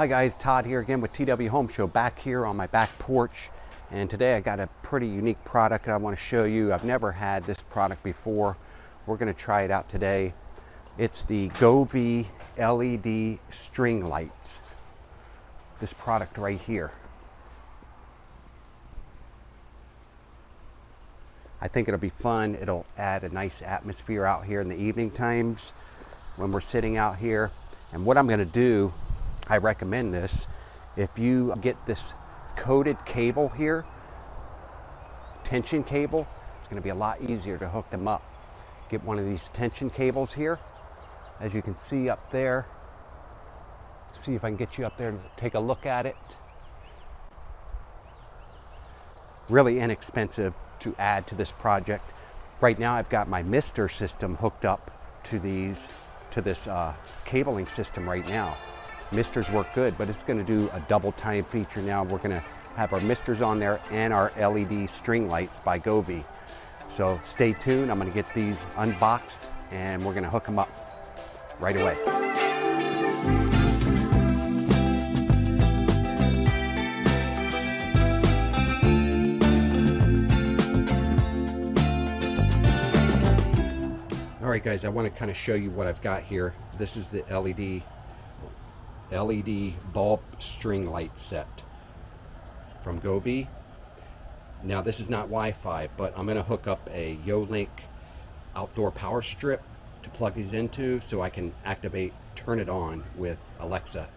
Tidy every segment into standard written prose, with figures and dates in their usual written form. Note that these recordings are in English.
Hi guys, Todd here again with TW Home Show, back here on my back porch. And today I got a pretty unique product I want to show you. I've never had this product before. We're going to try it out today. It's the Govee LED string lights. This product right here. I think it'll be fun. It'll add a nice atmosphere out here in the evening times when we're sitting out here. And what I'm going to do, I recommend this, if you get this coated cable here, tension cable, it's going to be a lot easier to hook them up. Get one of these tension cables here, as you can see up there. See if I can get you up there to take a look at it. Really inexpensive to add to this project. Right now I've got my Mister system hooked up to this cabling system right now. Misters work good, but it's going to do a double time feature now. We're going to have our Misters on there and our LED string lights by Govee. So stay tuned. I'm going to get these unboxed and we're going to hook them up right away. All right guys, I want to kind of show you what I've got here. This is the LED bulb string light set from Govee. Now this is not Wi-Fi, but I'm going to hook up a Yolink outdoor power strip to plug these into so I can turn it on with Alexa,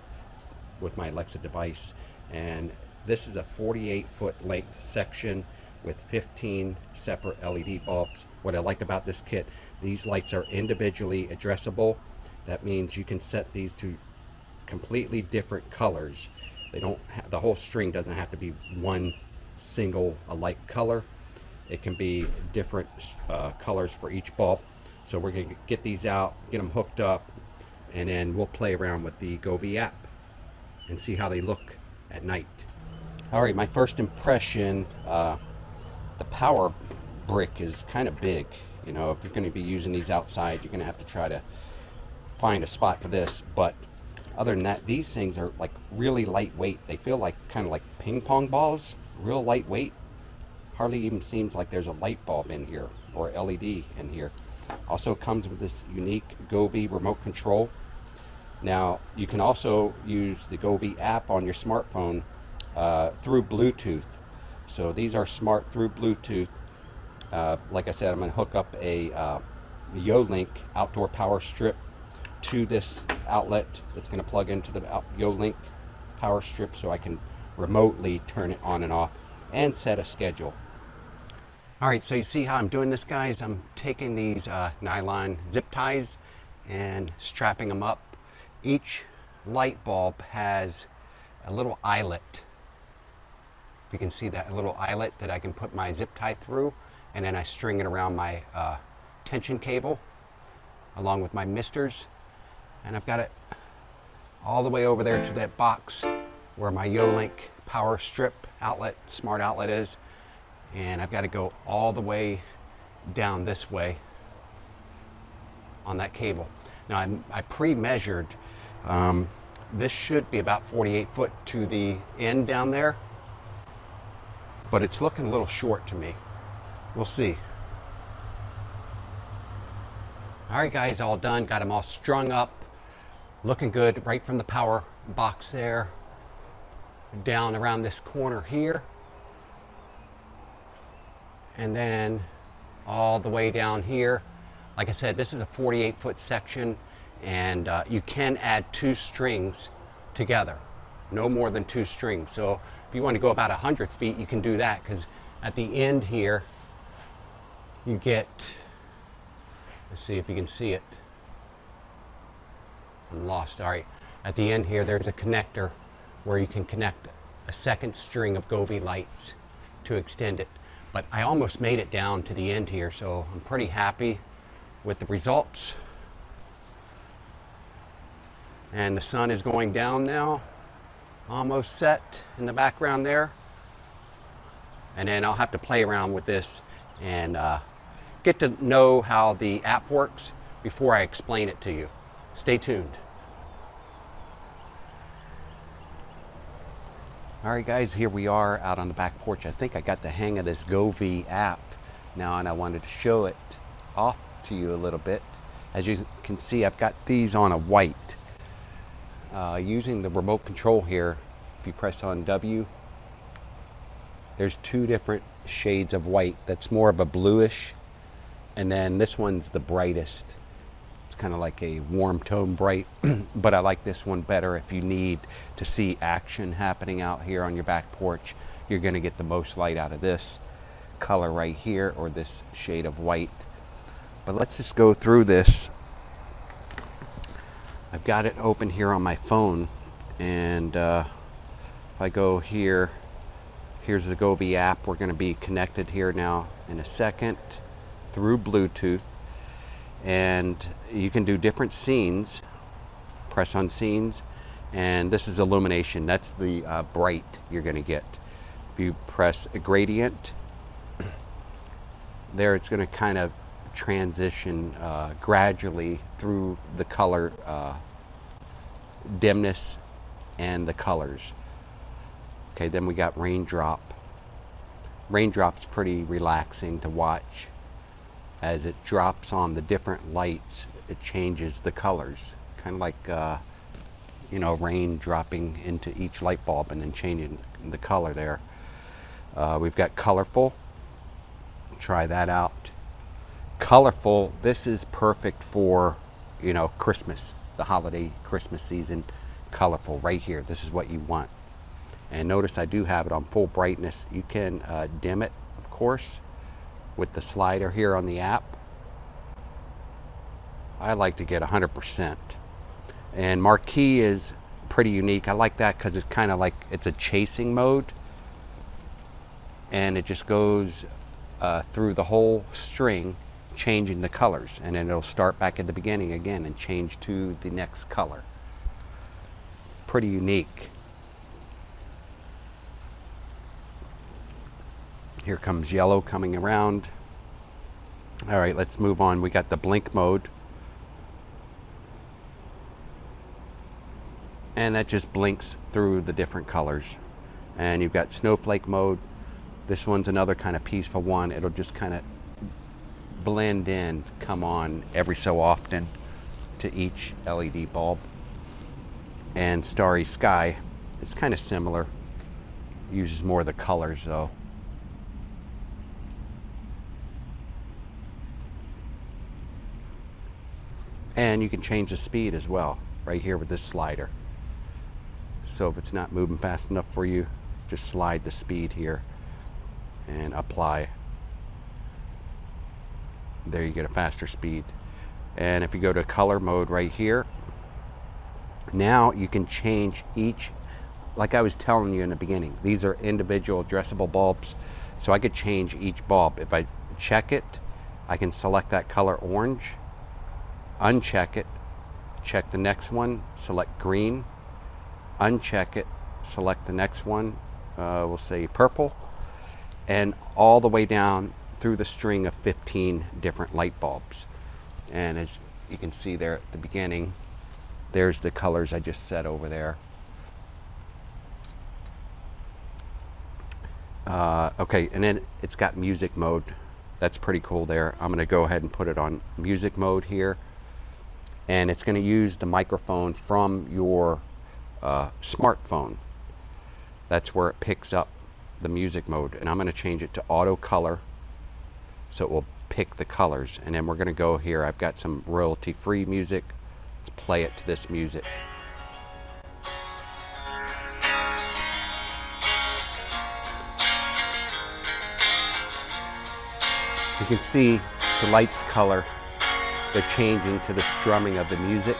with my Alexa device. And this is a 48-foot length section with 15 separate LED bulbs. What I like about this kit, these lights are individually addressable. That means you can set these to completely different colors. The whole string doesn't have to be one single alike color. It can be different colors for each bulb. So we're going to get these out, get them hooked up, and then we'll play around with the Govee app and see how they look at night. All right, my first impression, the power brick is kind of big. You know, if you're going to be using these outside, you're going to have to try to find a spot for this. But other than that, these things are like really lightweight. They feel like kind of like ping pong balls, real lightweight. Hardly even seems like there's a light bulb in here or LED in here. Also comes with this unique Govee remote control. Now you can also use the Govee app on your smartphone through Bluetooth. So these are smart through Bluetooth. Like I said, I'm going to hook up a Yolink outdoor power strip to this outlet that's going to plug into the Yolink power strip so I can remotely turn it on and off and set a schedule. All right, so you see how I'm doing this, guys? I'm taking these nylon zip ties and strapping them up. Each light bulb has a little eyelet. If you can see that little eyelet that I can put my zip tie through, and then I string it around my tension cable along with my Misters, and I've got it all the way over there to that box where my Yolink power strip outlet, smart outlet is, and I've got to go all the way down this way on that cable. Now I pre-measured, this should be about 48 foot to the end down there, but it's looking a little short to me. We'll see. All right guys, all done. Got them all strung up. Looking good right from the power box there down around this corner here. And then all the way down here. Like I said, this is a 48-foot section, and you can add 2 strings together. No more than 2 strings. So if you want to go about 100 feet, you can do that, because at the end here, you get, let's see if you can see it. I'm lost. All right. At the end here, there's a connector where you can connect a second string of Govee lights to extend it. But I almost made it down to the end here, so I'm pretty happy with the results. And the sun is going down now, almost set in the background there. And then I'll have to play around with this and get to know how the app works before I explain it to you. Stay tuned. All right guys, here we are out on the back porch. I think I got the hang of this Govee app now, and I wanted to show it off to you a little bit. As you can see, I've got these on a white. Using the remote control here, if you press on W, there's two different shades of white. That's more of a bluish, and then this one's the brightest. It's kind of like a warm tone bright, but I like this one better. If you need to see action happening out here on your back porch, you're going to get the most light out of this color right here, or this shade of white. But let's just go through this. I've got it open here on my phone, and if I go here, here's the Govee app. We're going to be connected here now in a second through Bluetooth. And you can do different scenes. Press on scenes, and this is illumination. That's the bright you're going to get. If you press a gradient, there it's going to kind of transition gradually through the color dimness and the colors. Okay, then we got raindrop. Raindrop's pretty relaxing to watch. As it drops on the different lights, it changes the colors, kind of like you know, rain dropping into each light bulb and then changing the color there. We've got colorful. Try that out. Colorful, this is perfect for, you know, Christmas, the holiday Christmas season. Colorful right here, this is what you want. And notice I do have it on full brightness. You can dim it, of course, with the slider here on the app. I like to get 100%. And marquee is pretty unique. I like that because it's kind of like, it's a chasing mode, and it just goes through the whole string, changing the colors, and then it'll start back at the beginning again and change to the next color. Pretty unique. Here comes yellow coming around. All right, let's move on. We got the blink mode, and that just blinks through the different colors. And you've got snowflake mode. This one's another kind of peaceful one. It'll just kind of blend in, come on every so often to each LED bulb. And starry sky, it's kind of similar. Uses more of the colors though. And you can change the speed as well, right here with this slider. So if it's not moving fast enough for you, just slide the speed here and apply. There you get a faster speed. And if you go to color mode right here, now you can change each, like I was telling you in the beginning, these are individual addressable bulbs. So I could change each bulb. If I check it, I can select that color orange, uncheck it, check the next one, select green, uncheck it, select the next one, we'll say purple, and all the way down through the string of 15 different light bulbs. And as you can see there at the beginning, there's the colors I just set over there. Okay, and then it's got music mode. That's pretty cool there. I'm going to go ahead and put it on music mode here. And it's going to use the microphone from your smartphone. That's where it picks up the music mode. And I'm going to change it to auto color, so it will pick the colors. And then we're going to go here. I've got some royalty free music. Let's play it to this music. You can see the lights color. They're changing to the strumming of the music.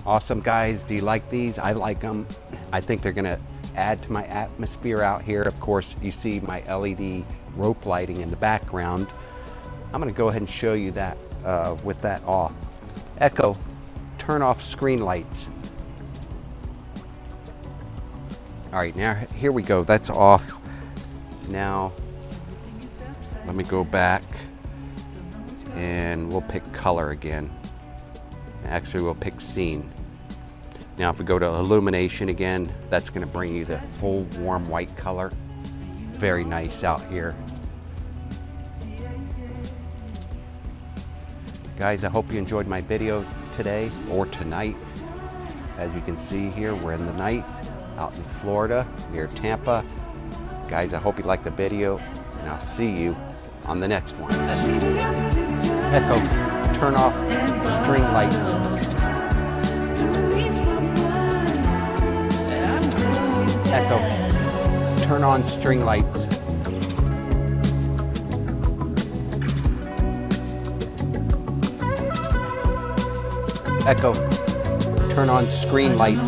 Awesome, guys. Do you like these? I like them. I think they're gonna add to my atmosphere out here. Of course, you see my LED rope lighting in the background. I'm gonna go ahead and show you that with that off. Echo, turn off screen lights. All right, now here we go. That's off. Now Let me go back and we'll pick color again. Actually, we'll pick scene. Now if we go to illumination again, that's going to bring you the full warm white color. Very nice out here. Guys, I hope you enjoyed my video today or tonight. As you can see here, we're in the night out in Florida near Tampa. Guys, I hope you liked the video, and I'll see you on the next one. Echo, turn off string lights. Echo, turn on string lights. Echo, turn on screen lights.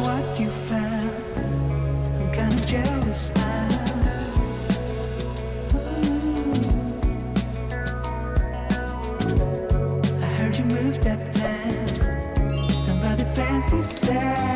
I heard you moved uptown, down by the fancy side.